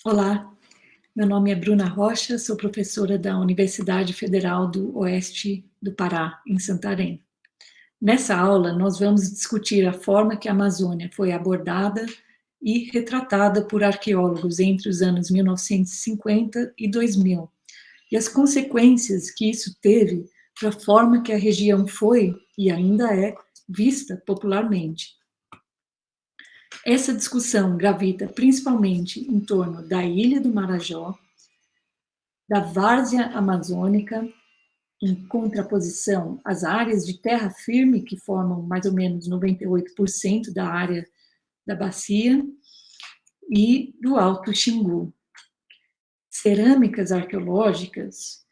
Olá, meu nome é Bruna Rocha, sou professora da Universidade Federal do Oeste do Pará, em Santarém. Nessa aula, nós vamos discutir a forma que a Amazônia foi abordada e retratada por arqueólogos entre os anos 1950 e 2000, e as consequências que isso teve para a forma que a região foi e ainda é vista popularmente. Essa discussão gravita principalmente em torno da Ilha do Marajó, da várzea amazônica, em contraposição às áreas de terra firme, que formam mais ou menos 98% da área da bacia, e do Alto Xingu. Cerâmicas arqueológicas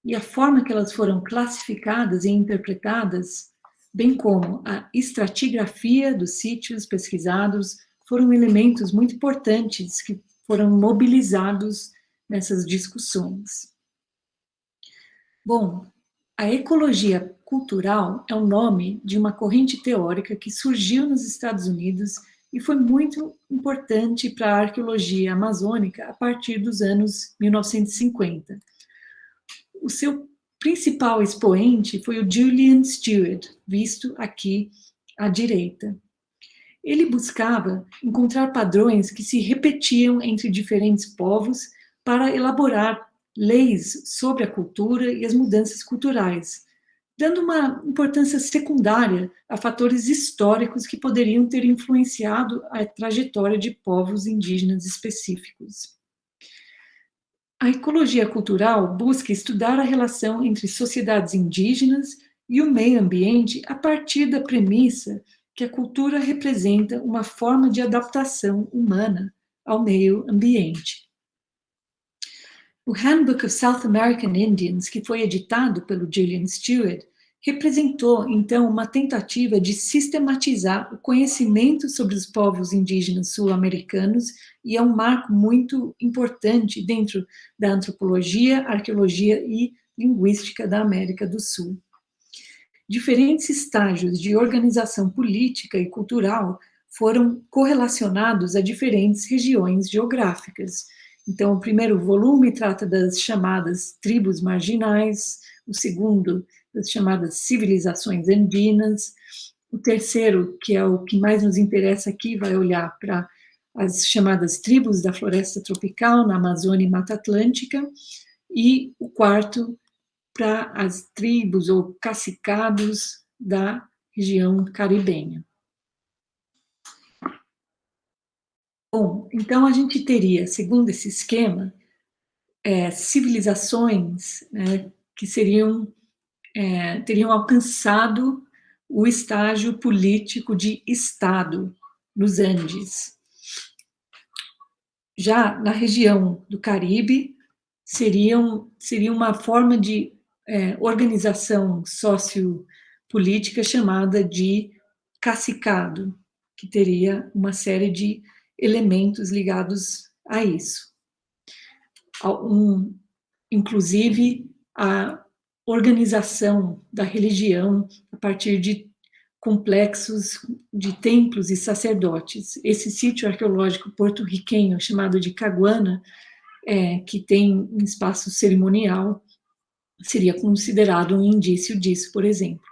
e a forma que elas foram classificadas e interpretadas, bem como a estratigrafia dos sítios pesquisados, foram elementos muito importantes que foram mobilizados nessas discussões. Bom, a ecologia cultural é o nome de uma corrente teórica que surgiu nos Estados Unidos e foi muito importante para a arqueologia amazônica a partir dos anos 1950. O seu principal expoente foi o Julian Stewart, visto aqui à direita. Ele buscava encontrar padrões que se repetiam entre diferentes povos para elaborar leis sobre a cultura e as mudanças culturais, dando uma importância secundária a fatores históricos que poderiam ter influenciado a trajetória de povos indígenas específicos. A ecologia cultural busca estudar a relação entre sociedades indígenas e o meio ambiente a partir da premissa que a cultura representa uma forma de adaptação humana ao meio ambiente. O Handbook of South American Indians, que foi editado pelo Julian Stewart, representou, então, uma tentativa de sistematizar o conhecimento sobre os povos indígenas sul-americanos e é um marco muito importante dentro da antropologia, arqueologia e linguística da América do Sul. Diferentes estágios de organização política e cultural foram correlacionados a diferentes regiões geográficas. Então, o primeiro volume trata das chamadas tribos marginais, o segundo, das chamadas civilizações andinas, o terceiro, que é o que mais nos interessa aqui, vai olhar para as chamadas tribos da floresta tropical, na Amazônia e Mata Atlântica, e o quarto, para as tribos ou cacicados da região caribenha. Bom, então a gente teria, segundo esse esquema, civilizações, né, que teriam alcançado o estágio político de Estado nos Andes. Já na região do Caribe, seria uma forma de organização sociopolítica chamada de cacicado, que teria uma série de elementos ligados a isso. Inclusive, a organização da religião a partir de complexos de templos e sacerdotes. Esse sítio arqueológico porto-riquenho, chamado de Caguana, que tem um espaço cerimonial, seria considerado um indício disso, por exemplo.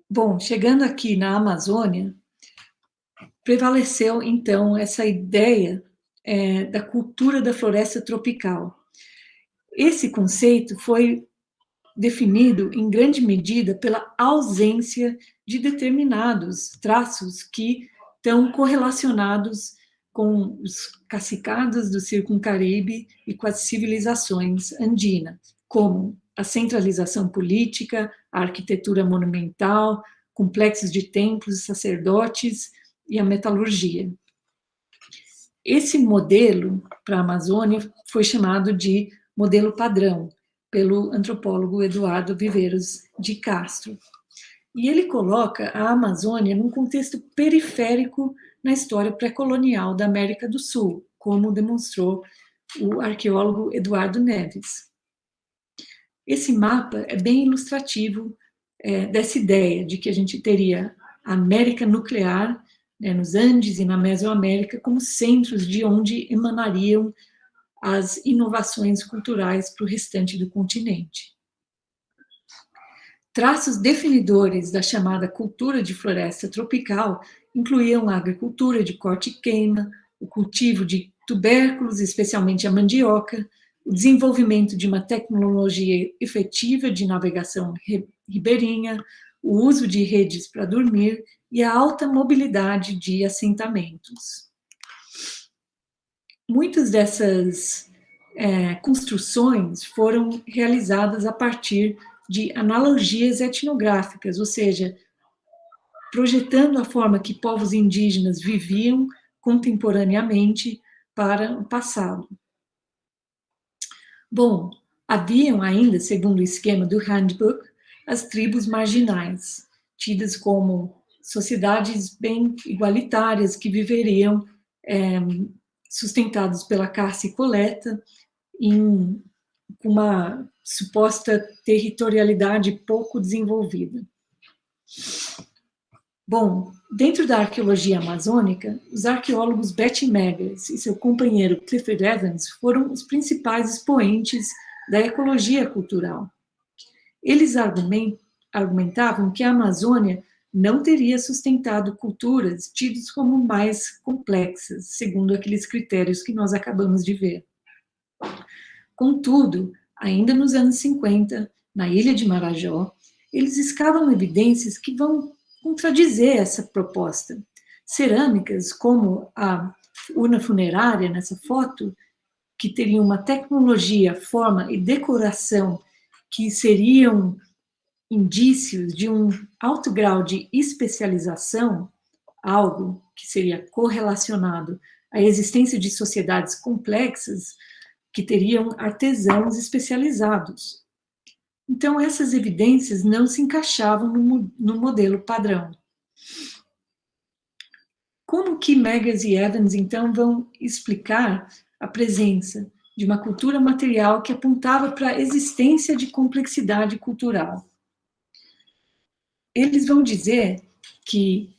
Bom, chegando aqui na Amazônia, prevaleceu, então, essa ideia da cultura da floresta tropical. Esse conceito foi definido, em grande medida, pela ausência de determinados traços que estão correlacionados com os cacicados do Circuncaribe e com as civilizações andinas, como a centralização política, a arquitetura monumental, complexos de templos, sacerdotes e a metalurgia. Esse modelo para a Amazônia foi chamado de modelo padrão, pelo antropólogo Eduardo Viveiros de Castro. E ele coloca a Amazônia num contexto periférico na história pré-colonial da América do Sul, como demonstrou o arqueólogo Eduardo Neves. Esse mapa é bem ilustrativo dessa ideia de que a gente teria a América nuclear, nos Andes e na Mesoamérica, como centros de onde emanariam as inovações culturais para o restante do continente. Traços definidores da chamada cultura de floresta tropical incluíam a agricultura de corte e queima, o cultivo de tubérculos, especialmente a mandioca, o desenvolvimento de uma tecnologia efetiva de navegação ribeirinha, o uso de redes para dormir e a alta mobilidade de assentamentos. Muitas dessas construções foram realizadas a partir de analogias etnográficas, ou seja, projetando a forma que povos indígenas viviam contemporaneamente para o passado. Bom, haviam ainda, segundo o esquema do Handbook, as tribos marginais, tidas como sociedades bem igualitárias que viveriam sustentados pela caça e coleta, com uma suposta territorialidade pouco desenvolvida. Bom, dentro da arqueologia amazônica, os arqueólogos Betty Meggers e seu companheiro Clifford Evans foram os principais expoentes da ecologia cultural. Eles argumentavam que a Amazônia não teria sustentado culturas tidas como mais complexas, segundo aqueles critérios que nós acabamos de ver. Contudo, ainda nos anos 50, na ilha de Marajó, eles escavam evidências que vão contradizer essa proposta. Cerâmicas como a urna funerária nessa foto, que teriam uma tecnologia, forma e decoração que seriam indícios de um alto grau de especialização, algo que seria correlacionado à existência de sociedades complexas que teriam artesãos especializados. Então, essas evidências não se encaixavam no modelo padrão. Como que Meggers e Evans, então, vão explicar a presença de uma cultura material que apontava para a existência de complexidade cultural? Eles vão dizer que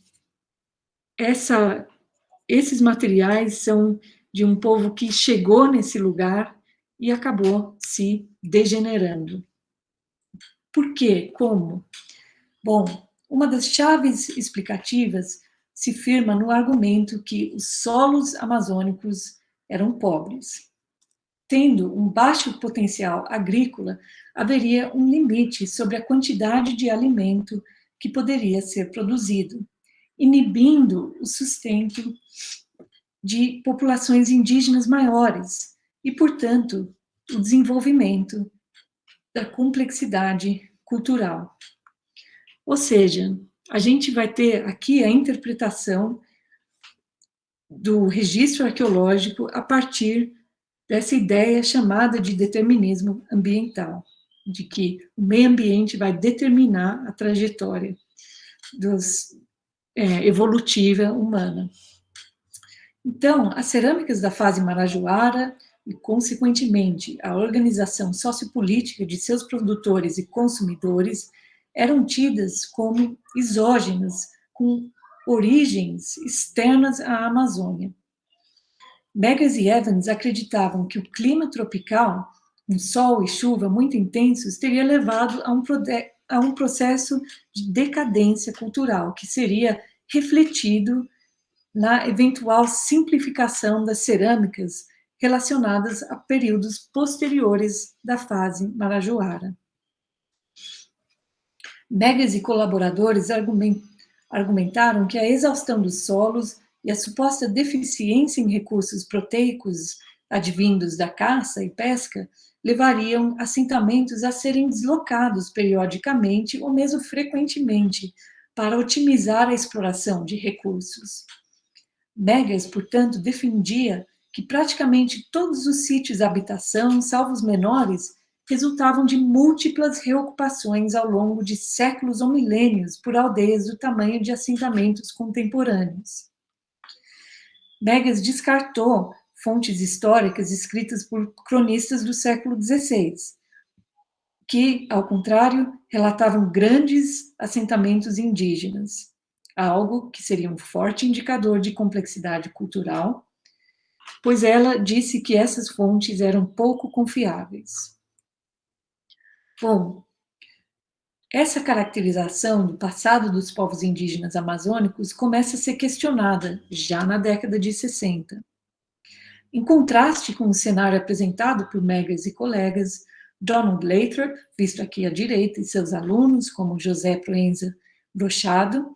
esses materiais são de um povo que chegou nesse lugar e acabou se degenerando. Por quê? Como? Bom, uma das chaves explicativas se firma no argumento que os solos amazônicos eram pobres. Tendo um baixo potencial agrícola, haveria um limite sobre a quantidade de alimento que poderia ser produzido, inibindo o sustento de populações indígenas maiores e, portanto, o desenvolvimento da complexidade cultural. Ou seja, a gente vai ter aqui a interpretação do registro arqueológico a partir dessa ideia chamada de determinismo ambiental, de que o meio ambiente vai determinar a trajetória evolutiva humana. Então, as cerâmicas da fase marajoara e, consequentemente, a organização sociopolítica de seus produtores e consumidores eram tidas como exógenas, com origens externas à Amazônia. Meggers e Evans acreditavam que o clima tropical, com sol e chuva muito intensos, teria levado a um processo de decadência cultural, que seria refletido na eventual simplificação das cerâmicas relacionadas a períodos posteriores da fase marajoara. Meggers e colaboradores argumentaram que a exaustão dos solos e a suposta deficiência em recursos proteicos advindos da caça e pesca levariam assentamentos a serem deslocados periodicamente ou mesmo frequentemente para otimizar a exploração de recursos. Meggers, portanto, defendia que praticamente todos os sítios de habitação, salvo os menores, resultavam de múltiplas reocupações ao longo de séculos ou milênios por aldeias do tamanho de assentamentos contemporâneos. Meggers descartou fontes históricas escritas por cronistas do século XVI, que, ao contrário, relatavam grandes assentamentos indígenas. algo que seria um forte indicador de complexidade cultural, pois ela disse que essas fontes eram pouco confiáveis. Bom, essa caracterização do passado dos povos indígenas amazônicos começa a ser questionada já na década de 60. Em contraste com o cenário apresentado por Meggers e colegas, Donald Lathrop, visto aqui à direita, e seus alunos, como José Proenza Brochado,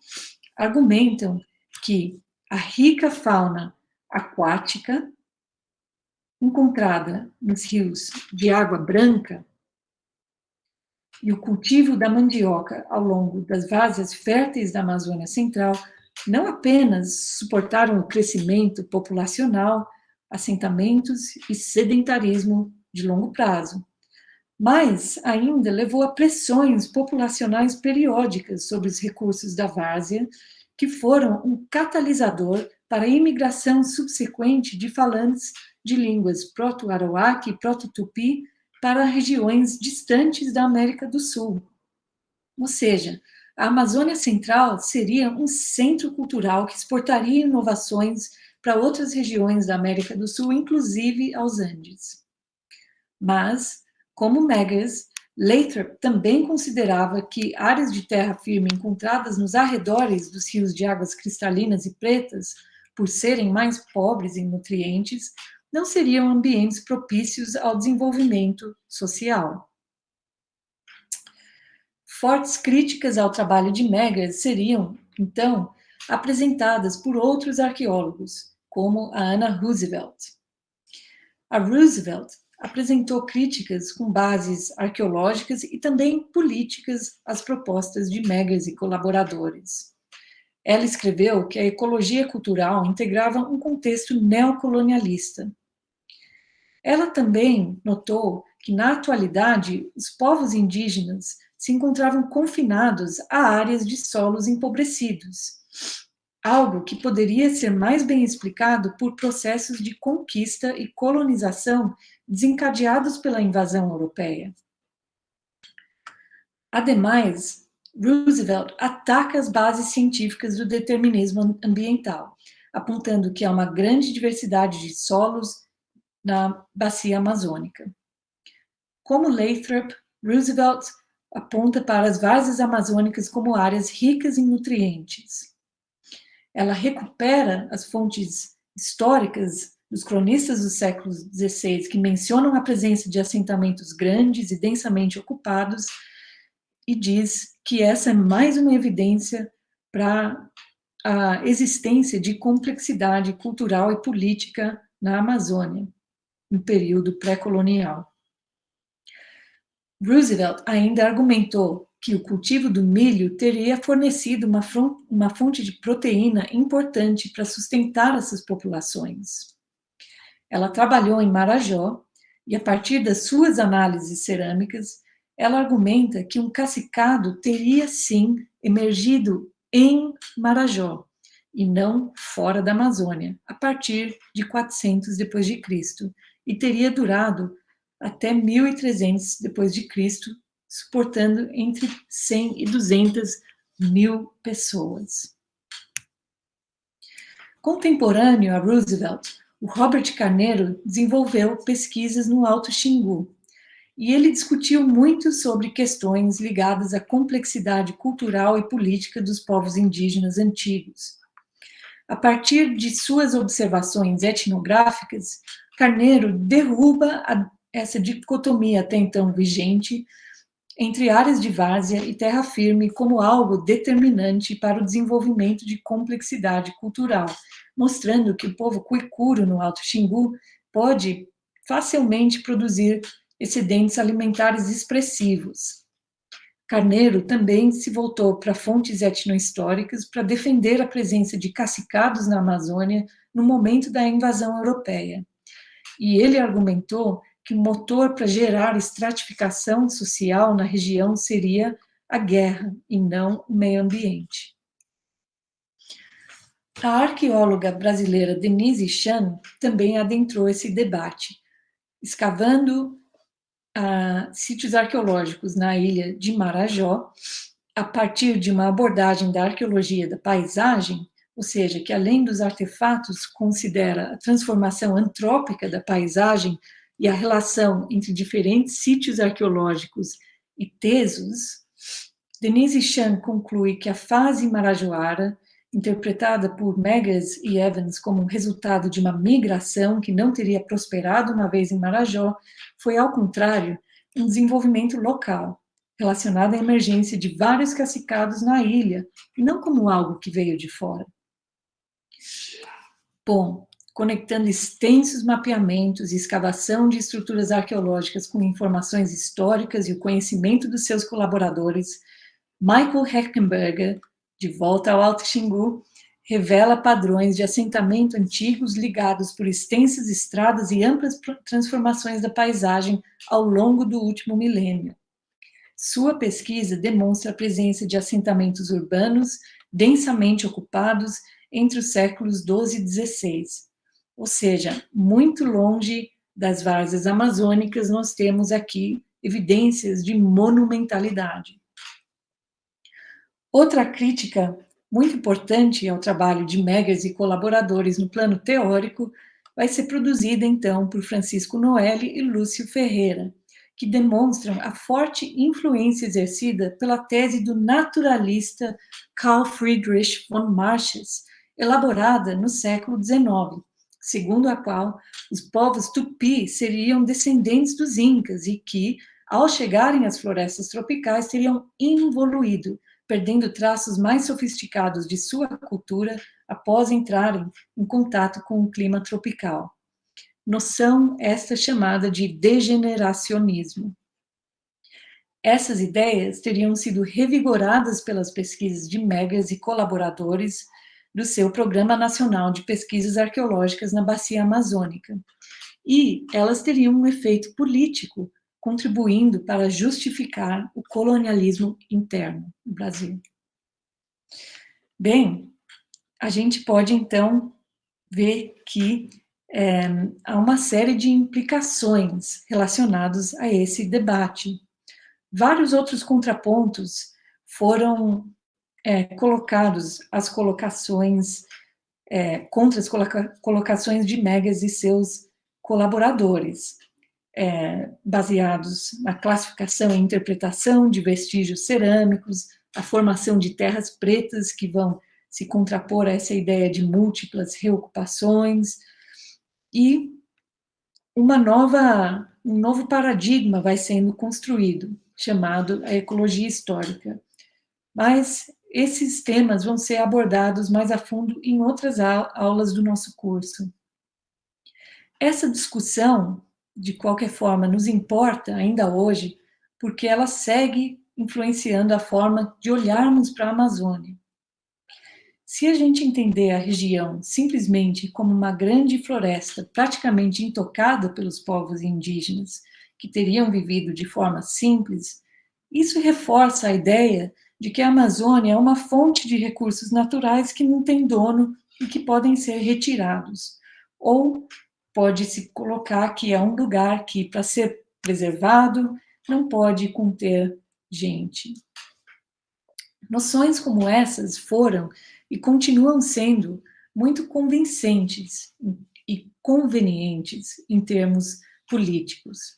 argumentam que a rica fauna aquática encontrada nos rios de água branca e o cultivo da mandioca ao longo das várzeas férteis da Amazônia Central não apenas suportaram o crescimento populacional, assentamentos e sedentarismo de longo prazo, mas ainda levou a pressões populacionais periódicas sobre os recursos da várzea, que foram um catalisador para a imigração subsequente de falantes de línguas proto-arawak e proto-tupi para regiões distantes da América do Sul. Ou seja, a Amazônia Central seria um centro cultural que exportaria inovações para outras regiões da América do Sul, inclusive aos Andes. Mas, como Meggers, Lathrop também considerava que áreas de terra firme encontradas nos arredores dos rios de águas cristalinas e pretas, por serem mais pobres em nutrientes, não seriam ambientes propícios ao desenvolvimento social. Fortes críticas ao trabalho de Meggers seriam, então, apresentadas por outros arqueólogos, como a Anna Roosevelt. A Roosevelt apresentou críticas com bases arqueológicas e também políticas às propostas de Meggers e colaboradores. Ela escreveu que a ecologia cultural integrava um contexto neocolonialista. Ela também notou que, na atualidade, os povos indígenas se encontravam confinados a áreas de solos empobrecidos, algo que poderia ser mais bem explicado por processos de conquista e colonização desencadeados pela invasão europeia. Ademais, Roosevelt ataca as bases científicas do determinismo ambiental, apontando que há uma grande diversidade de solos na bacia amazônica. Como Lathrop, Roosevelt aponta para as várzeas amazônicas como áreas ricas em nutrientes. Ela recupera as fontes históricas dos cronistas do século XVI que mencionam a presença de assentamentos grandes e densamente ocupados e diz que essa é mais uma evidência para a existência de complexidade cultural e política na Amazônia, no período pré-colonial. Roosevelt ainda argumentou que o cultivo do milho teria fornecido uma fonte de proteína importante para sustentar essas populações. Ela trabalhou em Marajó e, a partir das suas análises cerâmicas, ela argumenta que um cacicado teria, sim, emergido em Marajó, e não fora da Amazônia, a partir de 400 depois de Cristo, e teria durado até 1300 depois de Cristo, suportando entre 100 e 200 mil pessoas. Contemporâneo a Roosevelt, o Robert Carneiro desenvolveu pesquisas no Alto Xingu, e ele discutiu muito sobre questões ligadas à complexidade cultural e política dos povos indígenas antigos. A partir de suas observações etnográficas, Carneiro derruba essa dicotomia até então vigente entre áreas de várzea e terra firme como algo determinante para o desenvolvimento de complexidade cultural, mostrando que o povo cuicuro no Alto Xingu pode facilmente produzir excedentes alimentares expressivos. Carneiro também se voltou para fontes etnohistóricas para defender a presença de cacicados na Amazônia no momento da invasão europeia. E ele argumentou que o motor para gerar estratificação social na região seria a guerra e não o meio ambiente. A arqueóloga brasileira Denise Chan também adentrou esse debate, escavando sítios arqueológicos na ilha de Marajó, a partir de uma abordagem da arqueologia da paisagem, ou seja, que além dos artefatos considera a transformação antrópica da paisagem e a relação entre diferentes sítios arqueológicos e tesos, Denise Chan conclui que a fase marajoara, interpretada por Meggers e Evans como resultado de uma migração que não teria prosperado uma vez em Marajó, foi, ao contrário, um desenvolvimento local, relacionado à emergência de vários cacicados na ilha, e não como algo que veio de fora. Bom, conectando extensos mapeamentos e escavação de estruturas arqueológicas com informações históricas e o conhecimento dos seus colaboradores, Michael Heckenberger, de volta ao Alto Xingu, revela padrões de assentamento antigos ligados por extensas estradas e amplas transformações da paisagem ao longo do último milênio. Sua pesquisa demonstra a presença de assentamentos urbanos densamente ocupados entre os séculos XII e XVI. Ou seja, muito longe das várzeas amazônicas, nós temos aqui evidências de monumentalidade. Outra crítica muito importante ao trabalho de Meggers e colaboradores no plano teórico vai ser produzida, então, por Francisco Noeli e Lúcio Ferreira, que demonstram a forte influência exercida pela tese do naturalista Carl Friedrich von Marches, elaborada no século XIX, segundo a qual os povos tupi seriam descendentes dos incas e que, ao chegarem às florestas tropicais, teriam involuído, perdendo traços mais sofisticados de sua cultura após entrarem em contato com o clima tropical. Noção esta chamada de degeneracionismo. Essas ideias teriam sido revigoradas pelas pesquisas de Meggers e colaboradores do seu Programa Nacional de Pesquisas Arqueológicas na Bacia Amazônica. E elas teriam um efeito político, contribuindo para justificar o colonialismo interno no Brasil. Bem, a gente pode, então, ver que há uma série de implicações relacionadas a esse debate. Vários outros contrapontos foram colocados às colocações, contra as colocações de Meggers e seus colaboradores, baseados na classificação e interpretação de vestígios cerâmicos, a formação de terras pretas que vão se contrapor a essa ideia de múltiplas reocupações, e um novo paradigma vai sendo construído, chamado a ecologia histórica. Mas esses temas vão ser abordados mais a fundo em outras aulas do nosso curso. Essa discussão, de qualquer forma, nos importa ainda hoje, porque ela segue influenciando a forma de olharmos para a Amazônia. Se a gente entender a região simplesmente como uma grande floresta praticamente intocada pelos povos indígenas, que teriam vivido de forma simples, isso reforça a ideia de que a Amazônia é uma fonte de recursos naturais que não tem dono e que podem ser retirados. Ou pode-se colocar que é um lugar que, para ser preservado, não pode conter gente. Noções como essas foram e continuam sendo muito convincentes e convenientes em termos políticos.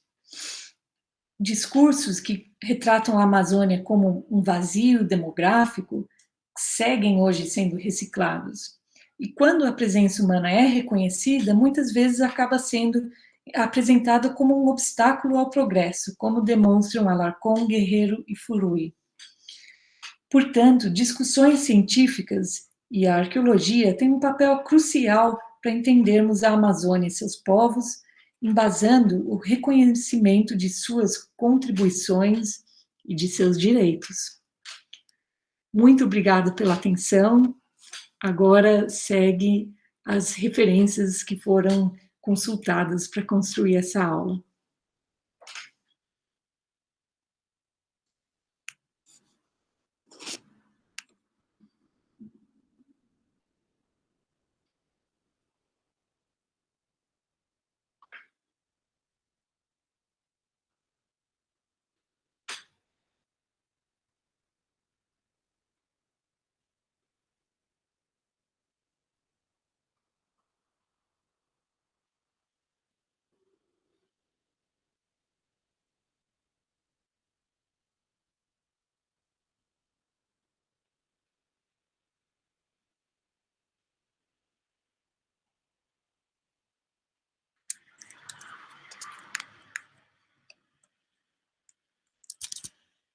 Discursos que retratam a Amazônia como um vazio demográfico seguem hoje sendo reciclados. E quando a presença humana é reconhecida, muitas vezes acaba sendo apresentada como um obstáculo ao progresso, como demonstram Alarcón, Guerreiro e Furui. Portanto, discussões científicas e a arqueologia têm um papel crucial para entendermos a Amazônia e seus povos, embasando o reconhecimento de suas contribuições e de seus direitos. Muito obrigada pela atenção. Agora segue as referências que foram consultadas para construir essa aula.